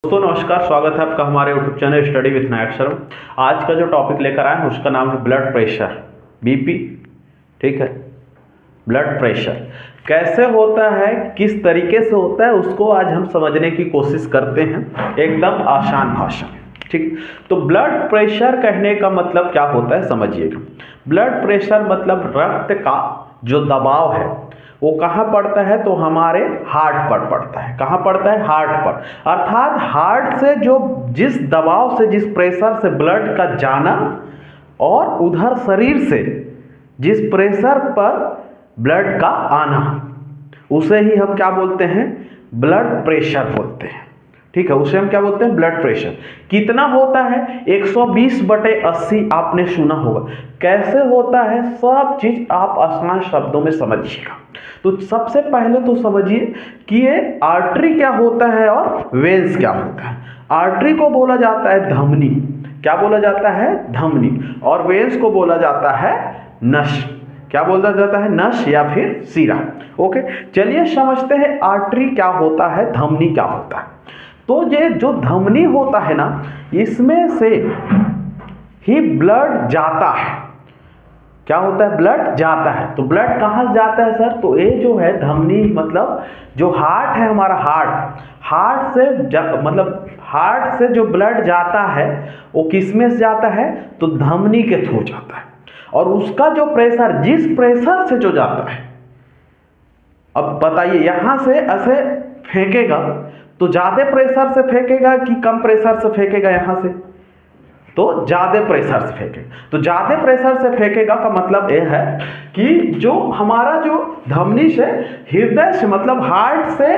दोस्तों नमस्कार, स्वागत है आपका हमारे यूट्यूब चैनल स्टडी विथ नायक शर्मा। आज का जो टॉपिक लेकर आए हैं उसका नाम है ब्लड प्रेशर, बीपी। ठीक है, ब्लड प्रेशर कैसे होता है, किस तरीके से होता है, उसको आज हम समझने की कोशिश करते हैं एकदम आसान भाषा में। ठीक, तो ब्लड प्रेशर कहने का मतलब क्या होता है समझिएगा। ब्लड प्रेशर मतलब रक्त का जो दबाव है वो कहाँ पड़ता है, तो हमारे हार्ट पर पड़ता है। कहाँ पड़ता है? हार्ट पर। अर्थात हार्ट से जो जिस दबाव से, जिस प्रेशर से ब्लड का जाना और उधर शरीर से जिस प्रेशर पर ब्लड का आना, उसे ही हम क्या बोलते हैं? ब्लड प्रेशर बोलते हैं। ठीक है, उसे हम क्या बोलते हैं? Blood pressure. कितना होता है? 120/80 आपने सुना होगा। कैसे होता है सब चीज आप आसान शब्दों में समझिएगा। तो सबसे पहले तो समझिए कि ये आर्टरी क्या होता है और वेन्स क्या होता है। आर्टरी को बोला जाता है धमनी। क्या बोला जाता है? धमनी। और वेन्स को बोला जाता है नस। क्या बोला जाता है? नस या फिर सिरा। ओके, चलिए समझते हैं आर्टरी क्या होता है, धमनी क्या होता है। तो ये जो धमनी होता है ना, इसमें से ही ब्लड जाता है। क्या होता है? ब्लड जाता है। तो ब्लड कहाँ से जाता है सर? तो ये जो है धमनी, मतलब जो हार्ट है हमारा, हार्ट से मतलब हार्ट से जो ब्लड जाता है वो किस में से जाता है? तो धमनी के थ्रू जाता है। और उसका जो प्रेशर, जिस प्रेशर से जो जाता है, अब बताइए, यहां से ऐसे फेंकेगा तो ज्यादा प्रेशर से फेंकेगा कि कम प्रेशर से फेंकेगा? यहां से तो ज्यादा प्रेशर से फेंकेगा। तो ज्यादा प्रेशर से फेंकेगा का मतलब यह है कि जो हमारा जो धमनी से, हृदय से, मतलब हार्ट से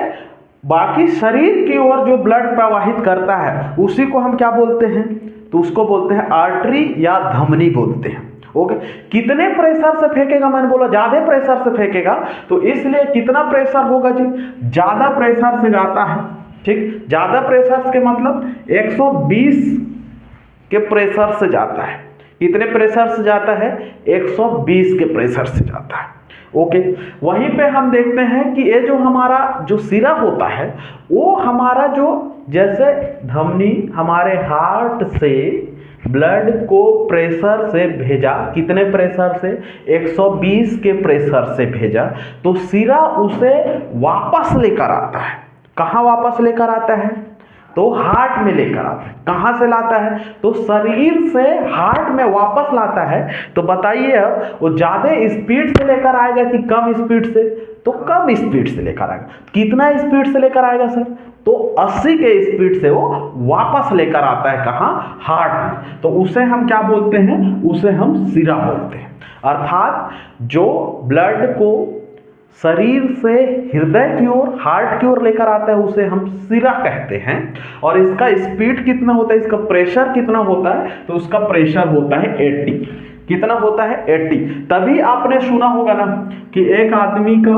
बाकी शरीर की ओर जो ब्लड प्रवाहित करता है उसी को हम क्या बोलते हैं? तो उसको बोलते हैं आर्टरी या धमनी बोलते हैं। ओके, कितने प्रेशर से फेंकेगा? मैंने बोला ज्यादा प्रेशर से फेंकेगा, तो इसलिए कितना प्रेशर होगा जी? ज्यादा प्रेशर से जाता है। ठीक, ज्यादा प्रेशर के मतलब 120 के प्रेशर से जाता है। कितने प्रेशर से जाता है? 120 के प्रेशर से जाता है। ओके, वहीं पे हम देखते हैं कि ये जो हमारा जो सिरा होता है वो हमारा जो, जैसे धमनी हमारे हार्ट से ब्लड को प्रेशर से भेजा, कितने प्रेशर से? 120 के प्रेशर से भेजा, तो सिरा उसे वापस लेकर आता है। कहाँ वापस लेकर आता है? तो हार्ट में लेकर आता है। कहाँ से लाता है? तो शरीर से हार्ट में वापस लाता है। तो बताइए वो ज्यादा स्पीड से लेकर आएगा कि कम स्पीड से? तो कम स्पीड से लेकर आएगा। कितना स्पीड से लेकर आएगा सर? तो 80 के स्पीड से वो वापस लेकर आता है। कहाँ? हार्ट में। तो उसे हम क्या बोलते हैं? उसे हम सिरा बोलते हैं। अर्थात जो ब्लड को शरीर से हृदय की ओर, हार्ट की ओर लेकर आता है उसे हम सिरा कहते हैं। और इसका स्पीड कितना होता है, इसका प्रेशर कितना होता है? तो उसका प्रेशर होता है 80। कितना होता है? 80। तभी आपने सुना होगा ना कि एक आदमी का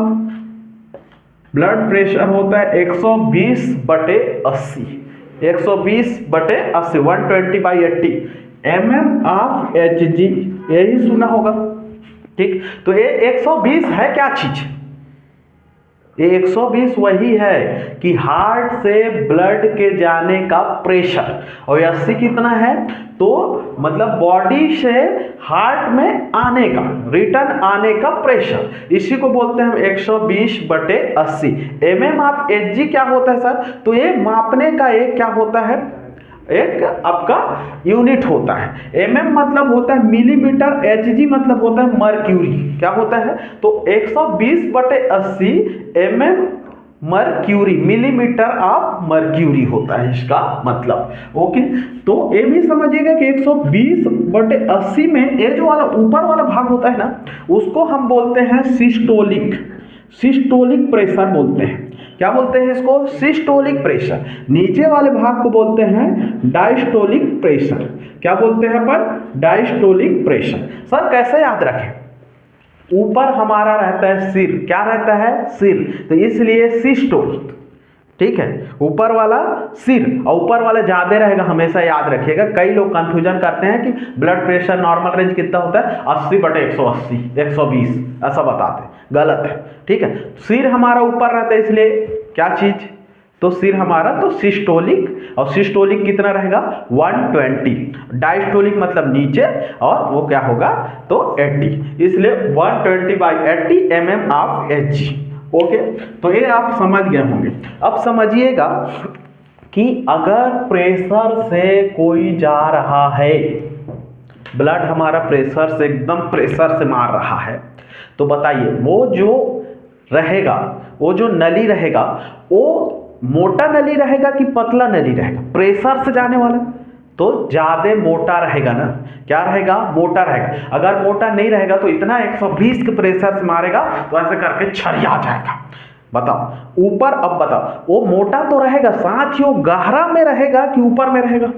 ब्लड प्रेशर होता है 120/80। 120/80, 120/80 mm/Hg, यही सुना होगा। ठीक, तो ये 120 है क्या चीज? ये 120 वही है कि हार्ट से ब्लड के जाने का प्रेशर। और 80 कितना है? तो मतलब बॉडी से हार्ट में आने का, रिटर्न आने का प्रेशर, इसी को बोलते हैं हम 120/80। mm/Hg क्या होता है सर? तो ये मापने का एक क्या होता है? एक आपका यूनिट होता है। mm मतलब होता है मिलीमीटर, Hg मतलब होता है मर्क्यूरी। क्या होता है? तो 120/80 mm mercury, millimetre of mercury होता है इसका मतलब। ओके, तो ये भी समझिएगा कि 120/80 में ये जो वाला ऊपर वाला भाग होता है ना, उसको हम बोलते हैं सिस्टोलिक प्रेशर बोलते हैं। क्या बोलते हैं इसको? Systolic pressure. नीचे वाले भाग को बोलते हैं डायस्टोलिक प्रेशर। क्या बोलते हैं अपन? Diastolic pressure. सर कैसे याद रखें? ऊपर हमारा रहता है सिर। क्या रहता है? सिर, तो इसलिए सिस्टोलिक। ठीक है, ऊपर वाला सिर और ऊपर वाला ज्यादा रहेगा, हमेशा याद रखिएगा। कई लोग कंफ्यूजन करते हैं कि ब्लड प्रेशर नॉर्मल रेंज कितना होता है? 80/180, 120 ऐसा बताते हैं, गलत है। ठीक है, सिर हमारा ऊपर रहता है, इसलिए क्या चीज? तो सिर हमारा तो सिस्टोलिक, और सिस्टोलिक कितना रहेगा 120, डायस्टोलिक मतलब नीचे, और वो क्या होगा तो 80, इसलिए 120/80 mm ऑफ Hg। ओके, तो ये आप समझ गए होंगे। अब समझिएगा कि अगर प्रेशर से कोई जा रहा है, ब्लड हमारा प्रेशर से एकदम प्रेशर से मार रहा है, तो बताइए वो जो रहेगा, वो जो नली रहेगा, वो मोटा नली रहेगा कि पतला नली रहेगा? प्रेशर से जाने वाला तो ज़्यादा मोटा रहेगा ना, क्या रहेगा मोटा रहेगा। अगर मोटा नहीं रहेगा तो इतना 120 के प्रेशर से मारेगा तो ऐसे करके छरिया जाएगा। बताओ ऊपर, अब बताओ वो मोटा तो रहेगा, साथ ही वो गहरा में रहेगा कि ऊपर में रहेगा?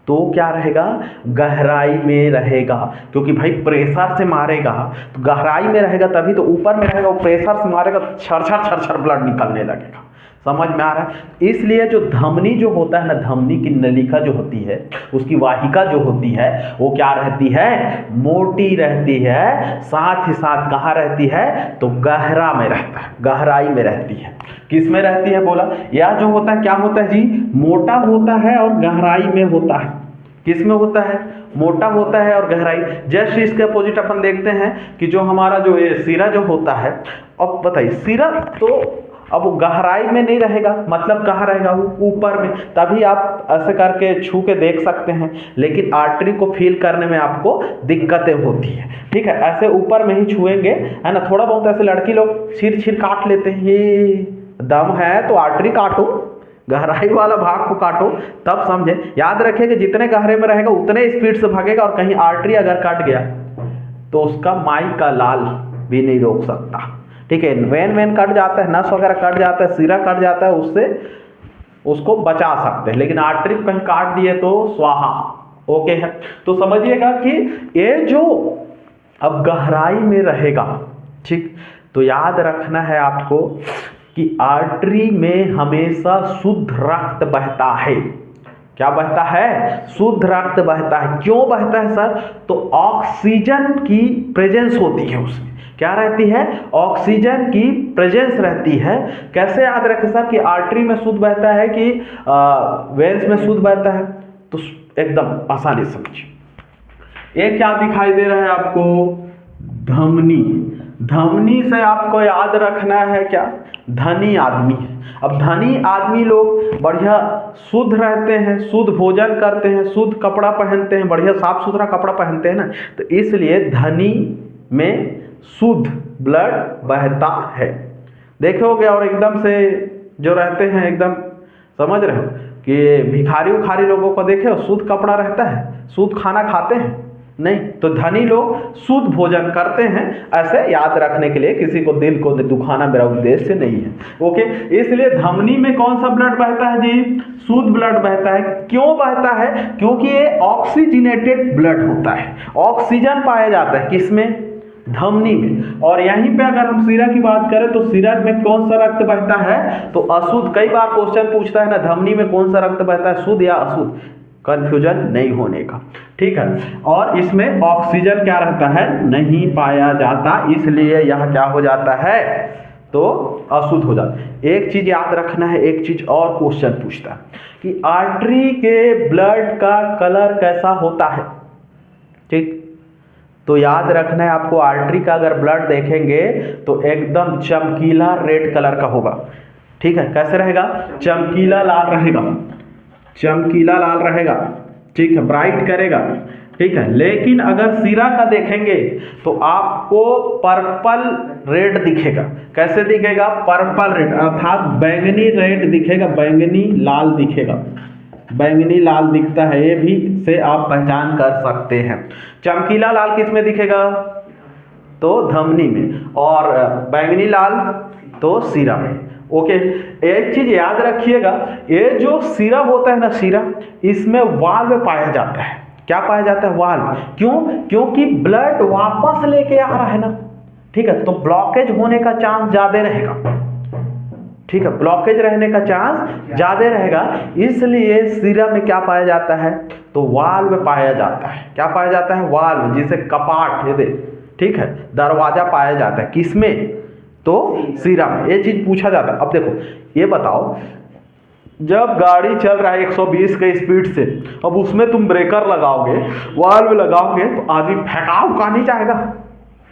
तो क्या रहेगा गहराई में रहेगा, क्योंकि भाई प्रेशर से मारेगा तो गहराई में रहेगा, तभी तो ऊपर में रहेगा। वो प्रेशर से मारेगा तो छर छर ब्लड निकलने लगेगा। समझ में आ रहा है? इसलिए जो धमनी जो होता है ना, धमनी की नलिका जो होती है, उसकी वाहिका जो होती है वो क्या रहती है, मोटी रहती है, साथ ही साथ कहाँ रहती है तो गहरा में रहता है, गहराई में रहती है। किस में रहती है बोला? यह जो होता है क्या होता है जी, मोटा होता है और गहराई में होता है। किस में होता है? मोटा होता है और गहराई। जस्ट इसके अपोजिट अपन देखते हैं कि जो हमारा जो ये सिरा जो होता है, अब बताइए सिरा तो अब गहराई में नहीं रहेगा, मतलब कहाँ रहेगा वो ऊपर में, तभी आप ऐसे करके छू के देख सकते हैं, लेकिन आर्टरी को फील करने में आपको दिक्कतें होती है। ठीक है, ऐसे ऊपर में ही छुएंगे है ना, थोड़ा बहुत ऐसे लड़की लोग छिर काट लेते हैं, ये दम है तो आर्टरी काटो, गहराई वाला भाग को काटो, तब समझे। याद रखिए कि जितने गहरे में रहेगा उतने स्पीड से भागेगा, और कहीं आर्टरी अगर कट गया तो उसका माई का लाल भी नहीं रोक सकता। ठीक है, वेन कट जाता है, नस वगैरह कट जाता है, सिरा कट जाता है, उससे उसको बचा सकते हैं, लेकिन आर्टरी कहीं काट दिए तो स्वाहा। ओके है, तो समझिएगा कि ये जो अब गहराई में रहेगा, ठीक, तो याद रखना है आपको कि आर्टरी में हमेशा शुद्ध रक्त बहता है। क्या बहता है? शुद्ध रक्त बहता है। क्यों बहता है सर? तो ऑक्सीजन की प्रेजेंस होती है उसमें। क्या रहती है? ऑक्सीजन की प्रेजेंस रहती है। कैसे याद रखें सर कि आर्टरी में शुद्ध बहता है कि वेन्स में शुद्ध बहता है? तो एकदम आसानी समझिए। ये क्या दिखाई दे रहा है आपको? धमनी। धमनी से आपको याद रखना है क्या? धनी आदमी। अब धनी आदमी लोग बढ़िया शुद्ध रहते हैं, शुद्ध भोजन करते हैं, शुद्ध कपड़ा पहनते हैं, बढ़िया साफ सुथरा कपड़ा पहनते हैं ना, तो इसलिए धनी में शुद्ध ब्लड बहता है। देखोगे, और एकदम से जो रहते हैं एकदम, समझ रहे हो कि भिखारी उखारी लोगों को देखे शुद्ध कपड़ा रहता है, शुद्ध खाना खाते हैं नहीं, तो धनी लोग शुद्ध भोजन करते हैं। ऐसे याद रखने के लिए, किसी को दिल को दुखाना मेरा उद्देश्य नहीं है। ओके, इसलिए धमनी में कौन सा ब्लड बहता है जी? शुद्ध ब्लड बहता है। क्यों बहता है? क्योंकि ये ऑक्सीजनेटेड ब्लड होता है, ऑक्सीजन पाया जाता है किसमें? धमनी में। और यहीं पे अगर हम सिरा की बात करें तो सिरा में कौन सा रक्त बहता है? तो अशुद्ध। कई बार क्वेश्चन पूछता है ना, धमनी में कौन सा रक्त बहता है, शुद्ध या अशुद्ध? कंफ्यूजन नहीं होने का। ठीक है, और इसमें ऑक्सीजन क्या रहता है? नहीं पाया जाता, इसलिए यह क्या हो जाता है तो अशुद्ध हो जाता है। एक चीज याद रखना है, एक चीज और क्वेश्चन पूछता है कि आर्टरी के ब्लड का कलर कैसा होता है। ठीक, तो याद रखना है आपको, आर्टरी का अगर ब्लड देखेंगे तो एकदम चमकीला रेड कलर का होगा। ठीक है, कैसे रहेगा? चमकीला लाल रहेगा, चमकीला लाल रहेगा। ठीक है, ब्राइट करेगा। ठीक है, लेकिन अगर सिरा का देखेंगे तो आपको पर्पल रेड दिखेगा। कैसे दिखेगा? पर्पल रेड, अर्थात बैंगनी रेड दिखेगा, बैंगनी लाल दिखेगा, बैंगनी लाल दिखता है। ये भी से आप पहचान कर सकते हैं। चमकीला लाल किस में दिखेगा? तो धमनी में, और बैंगनी लाल तो सिरा में। ओके, एक चीज याद रखिएगा, ये जो सिरा होता है ना, सिरा, इसमें वाल्व पाया जाता है। क्या पाया जाता है? वाल्व। क्यों? क्योंकि ब्लड वापस लेके आ रहा है ना। ठीक है, तो ब्लॉकेज होने का चांस ज्यादा रहेगा। ठीक है, ब्लॉकेज रहने का चांस ज्यादा रहेगा, इसलिए सिरा में क्या पाया जाता है? तो वाल्व पाया जाता है। क्या पाया जाता है? वाल्व, जिसे कपाट, ये दे, ठीक है, दरवाजा पाया जाता है। किसमें? तो सिरा में। ये चीज पूछा जाता है। अब देखो, ये बताओ जब गाड़ी चल रहा है 120 के स्पीड से, अब उसमें तुम ब्रेकर लगाओगे, वाल्व लगाओगे, तो आदमी फेंकाव का नहीं जाएगा।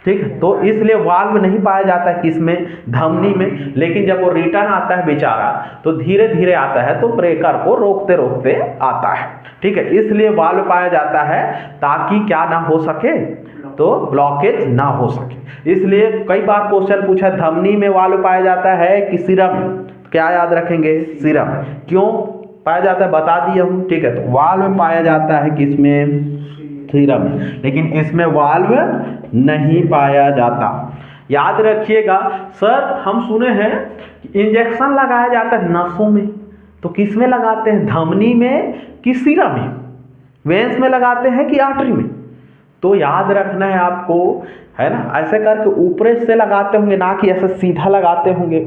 ठीक है, तो इसलिए वाल्व नहीं पाया जाता है किसमें, धमनी में। लेकिन जब वो रिटर्न आता है बेचारा तो धीरे धीरे आता है, तो ब्रेकर को रोकते रोकते आता है। ठीक है, इसलिए वाल्व पाया जाता है ताकि क्या ना हो सके, तो ब्लॉकेज ना हो सके। इसलिए कई बार क्वेश्चन पूछा है धमनी में वाल्व पाया जाता है कि सिरा में, क्या याद रखेंगे, सिरा। क्यों पाया जाता है बता दिए हम। ठीक है, तो वाल्व पाया जाता है किसमें, सिरा में, लेकिन इसमें वाल्व नहीं पाया जाता। याद रखिएगा सर, हम सुने हैं इंजेक्शन लगाया जाता है नसों में, तो किस में लगाते हैं, धमनी में कि सिरा में, वेंस में लगाते हैं कि आर्टरी में। तो याद रखना है आपको, है ना, ऐसे करके ऊपर से लगाते होंगे, ना कि ऐसे सीधा लगाते होंगे।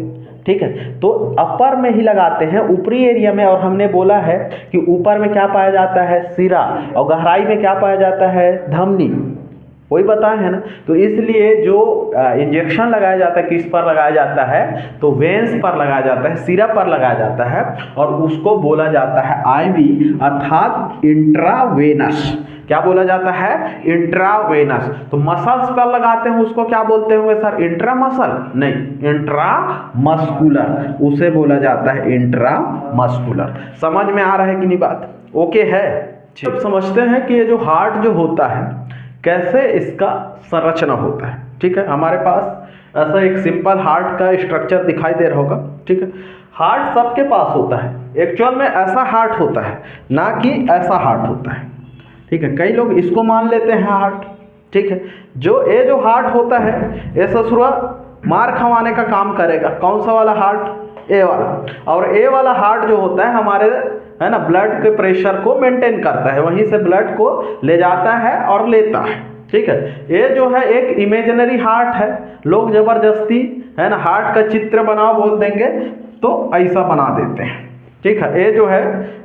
ठीक है, तो अपर में ही लगाते हैं, ऊपरी एरिया में। और हमने बोला है कि ऊपर में क्या पाया जाता है, सिरा, और गहराई में क्या पाया जाता है, धमनी, वही बताए है ना। तो इसलिए जो इंजेक्शन लगाया जाता है किस पर लगाया जाता है, तो वेंस पर लगाया जाता है, सिरा पर लगाया जाता है, और उसको बोला जाता है आईवी अर्थात इंट्रावेनस। क्या बोला जाता है, इंट्रावेनस। तो मसल्स पर लगाते हैं उसको क्या बोलते होंगे सर, इंट्रामसल नहीं, इंट्रामस्कुलर, उसे बोला जाता है इंट्रामस्कुलर। समझ में आ रहा है कि नहीं बात, ओके है। अब समझते हैं कि ये जो हार्ट जो होता है कैसे इसका संरचना होता है। ठीक है, हमारे पास ऐसा एक सिंपल हार्ट का स्ट्रक्चर दिखाई दे रहा होगा। ठीक है, हार्ट सबके पास होता है, एक्चुअल में ऐसा हार्ट होता है, ना कि ऐसा हार्ट होता है। ठीक है, कई लोग इसको मान लेते हैं हार्ट। ठीक है, ये जो हार्ट होता है ये ससुरा मार खवाने का काम करेगा। कौन सा वाला हार्ट, ए वाला। और ए वाला हार्ट जो होता है हमारे, है ना, ब्लड के प्रेशर को मेंटेन करता है, वहीं से ब्लड को ले जाता है और लेता है। ठीक है, ये जो है एक इमेजिनरी हार्ट है, लोग जबरदस्ती, है ना, हार्ट का चित्र बनाओ बोल देंगे तो ऐसा बना देते हैं। ठीक है, ये जो है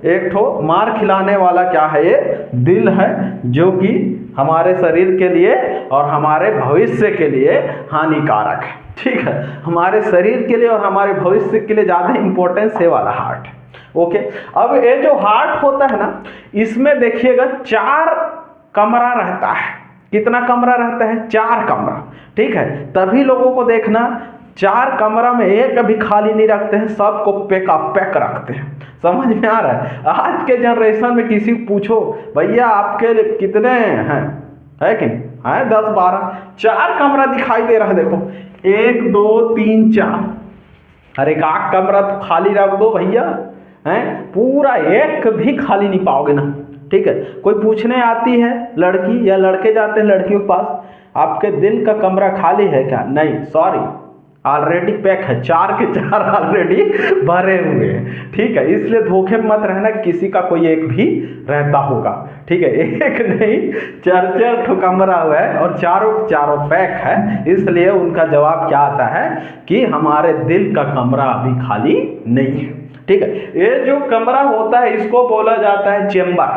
एक ठो मार खिलाने वाला क्या है, ये दिल है, जो कि हमारे शरीर के लिए और हमारे भविष्य के लिए हानिकारक है। ठीक है, हमारे शरीर के लिए और हमारे भविष्य के लिए ज़्यादा इंपॉर्टेंस है वाला हार्ट। ओके, अब ये जो हार्ट होता है ना, इसमें देखिएगा 4 कमरा रहता है। कितना कमरा रहता है, 4 कमरा। ठीक है, तभी लोगों को देखना 4 कमरा में एक भी खाली नहीं रखते हैं, सबको पैक रखते हैं। समझ में आ रहा है। आज के जनरेशन में किसी को पूछो भैया आपके कितने हैं, है कि नहीं, है 10-12, 4 कमरा दिखाई दे रहा है। देखो 1 2 3 4, अरे एक आध कमरा तो खाली रख दो भैया, हैं, पूरा एक भी खाली नहीं पाओगे ना। ठीक है, कोई पूछने आती है लड़की या लड़के जाते हैं लड़कियों के पास, आपके दिल का कमरा खाली है क्या, नहीं सॉरी ऑलरेडी पैक है, 4 के 4 ऑलरेडी भरे हुए हैं। ठीक है, इसलिए धोखे में मत रहना किसी का कोई एक भी रहता होगा। ठीक है, एक नहीं 4 ठो कमरा हुआ है और चारों पैक है, इसलिए उनका जवाब क्या आता है कि हमारे दिल का कमरा अभी खाली नहीं है। ठीक है, ये जो कमरा होता है इसको बोला जाता है चेम्बर।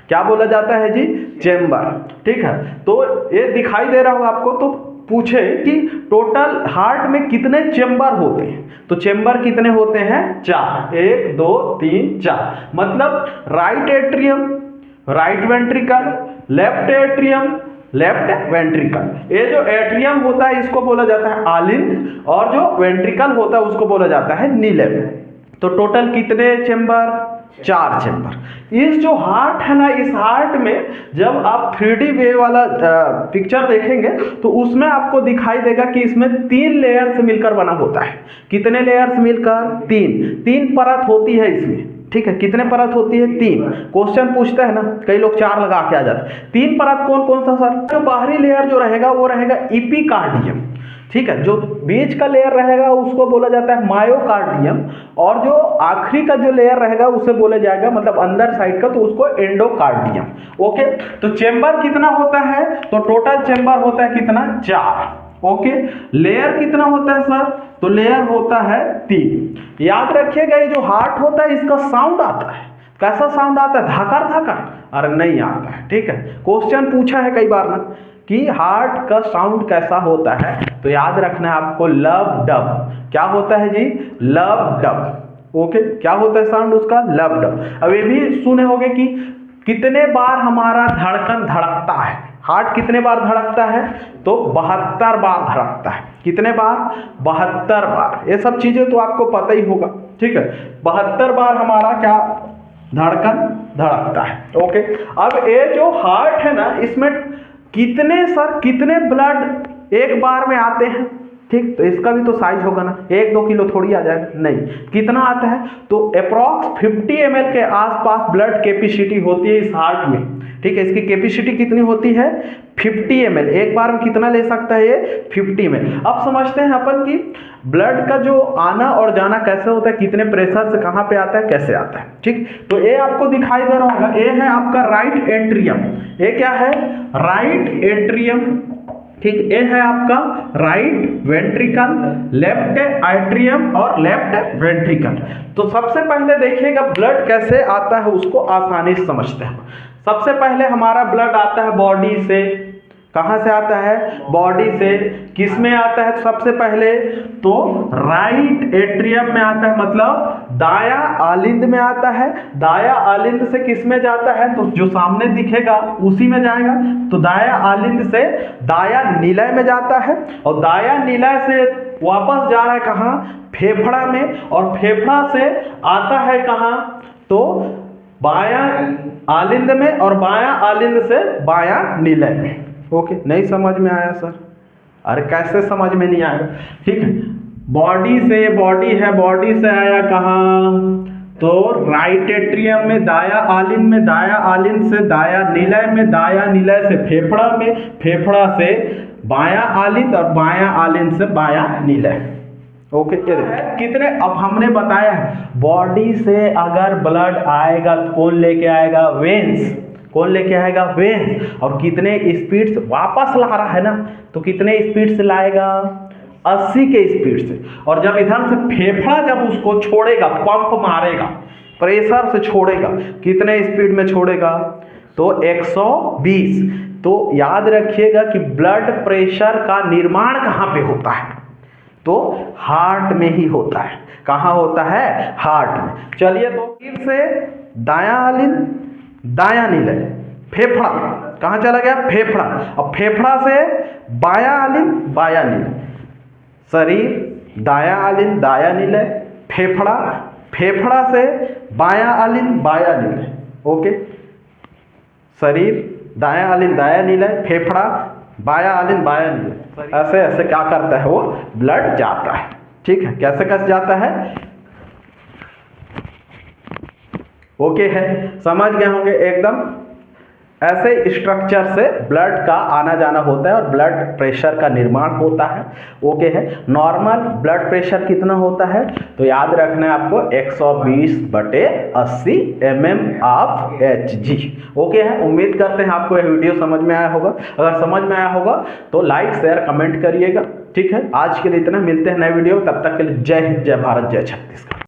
क्या बोला जाता है जी, चेम्बर। ठीक है, तो ये दिखाई दे रहा होगा आपको। तो पूछे कि टोटल हार्ट में कितने चेम्बर होते हैं, तो चेम्बर कितने होते हैं, 4, 1 2 3 4। मतलब right atrium, right ventricle, left atrium, left ventricle. ये जो एट्रियम होता है इसको बोला जाता है आलिंद, और जो वेंट्रिकल होता है उसको बोला जाता है नीलम। तो टोटल कितने चेम्बर, 4 चेम्बर। इस जो हार्ट है ना, इस हार्ट में जब आप 3D वे वाला पिक्चर देखेंगे तो उसमें आपको दिखाई देगा कि इसमें 3 लेयर से मिलकर बना होता है। कितने लेयर से मिलकर, 3 परत होती है इसमें। ठीक है, कितने परत होती है, 3। क्वेश्चन पूछता है ना, कई लोग 4 लगा के आ जाते हैं। 3 परत कौन कौन सा सर, जो बाहरी लेयर जो रहेगा वो रहेगा एपिकार्डियम। ठीक है, जो बीच का लेयर रहेगा उसको बोला जाता है मायोकार्डियम, और जो आखिरी का जो लेयर रहेगा उसे बोला जाएगा, मतलब अंदर साइड का, तो उसको एंडोकार्डियम। ओके, तो चेम्बर कितना होता है, तो टोटल चेम्बर होता है कितना, 4। ओके, लेयर कितना होता है सर, तो लेयर होता है 3। याद रखिएगा ये जो हार्ट होता है इसका साउंड आता है, कैसा साउंड आता है, धाकर धाकर, अरे नहीं आता है। ठीक है, क्वेश्चन पूछा है कई बार ना कि हार्ट का साउंड कैसा होता है, तो याद रखना है आपको लव डब। क्या होता है जी, लव डब। ओके, क्या होता है साउंड उसका? लेफ्ट। अब ये भी सुने होंगे कि कितने बार हमारा धड़कन धड़कता है, हार्ट कितने बार धड़कता है? तो 72 बार धड़कता है। कितने बार? 72 बार। ये सब चीजें तो आपको पता ही होगा, ठीक है। 72 बार हमारा क्या धड़कन धड़कता है। ओके, अब ये जो हार्ट है ना, इसमें कितने ब्लड एक बार में आते हैं? ठीक, तो इसका भी तो साइज होगा ना, 1-2 किलो थोड़ी आ जाएगा, नहीं, कितना आता है? तो अप्रॉक्स 50 ml के आसपास ब्लड कैपेसिटी होती है इस हार्ट में, ठीक है। इसकी कैपेसिटी कितनी होती है? 50 ml। एक बार में कितना ले सकता है ये? 50 ml। अब समझते हैं अपन कि ब्लड का जो आना और जाना कैसे होता है, कितने प्रेशर से कहाँ पे आता है, कैसे आता है, ठीक। तो ये आपको दिखाई दे रहा होगा, ये है आपका राइट एट्रियम। ये क्या है? राइट एट्रियम, ठीक। ये है आपका राइट वेंट्रिकल, लेफ्ट एट्रियम और लेफ्ट वेंट्रिकल। तो सबसे पहले देखिएगा ब्लड कैसे आता है, उसको आसानी से समझते हैं। सबसे पहले हमारा ब्लड आता है बॉडी से। कहाँ से आता है? बॉडी से। किस में आता है सबसे पहले? तो राइट एट्रियम में आता है, मतलब दाया आलिंद में आता है। दाया आलिंद से किस में जाता है? तो जो सामने दिखेगा उसी में जाएगा। तो दाया आलिंद से दाया नीलय में जाता है, और दाया नीलय से वापस जा रहा है कहाँ? फेफड़ा में, और फेफड़ा से आता है कहाँ? तो बाया आलिंद में, और बाया आलिंद से बाया नीलय में। ओके, नहीं समझ में आया सर? अरे कैसे समझ में नहीं आएगा, ठीक है। बॉडी से, बॉडी है, बॉडी से आया कहाँ? तो राइट एट्रियम में, दाया आलिंद में, दाया आलिंद से दाया नीलय में, दाया नीलय से फेफड़ा में, फेफड़ा से बाया आलिंद, और बाया आलिंद से बाया नीलय। ओके, कितने? अब हमने बताया है बॉडी से अगर ब्लड आएगा तो कौन लेके आएगा? वेन्स। कौन लेके आएगा? वेन्स। और कितने स्पीड से वापस ला रहा है ना, तो कितने स्पीड से लाएगा? 80 के स्पीड से। और जब इधर से फेफड़ा जब उसको छोड़ेगा, पंप मारेगा, प्रेशर से छोड़ेगा, कितने स्पीड में छोड़ेगा? तो 120। तो याद रखिएगा कि ब्लड प्रेशर का निर्माण कहाँ पे होता है? तो हार्ट में ही होता है। कहाँ होता है? हार्ट में। चलिए, तो फिर से दाया आलिंद, दाया नीलय, फेफड़ा कहाँ चला गया? फेफड़ा। और फेफड़ा से बाया आलिंद, बाया नीलय, शरीर दाया आलिंद, दाया नीलय, फेफड़ा, फेफड़ा से बाया आलिंद, बाया नीलय। ओके, शरीर दाया आलिंद, दाया नीलय, फेफड़ा बाया आलिंद, बाया नीलय। ऐसे ऐसे क्या करता है? वो ब्लड जाता है, ठीक है। कैसे कैसे जाता है? ओके है, समझ गए होंगे एकदम। ऐसे स्ट्रक्चर से ब्लड का आना जाना होता है और ब्लड प्रेशर का निर्माण होता है। ओके है। नॉर्मल ब्लड प्रेशर कितना होता है? तो याद रखना है आपको 120/80 mm ऑफ Hg। ओके है, उम्मीद करते हैं आपको यह वीडियो समझ में आया होगा। अगर समझ में आया होगा तो लाइक शेयर कमेंट करिएगा, ठीक है। आज के लिए इतना, मिलते हैं नए वीडियो, तब तक के लिए जय हिंद, जय भारत, जय छत्तीसगढ़।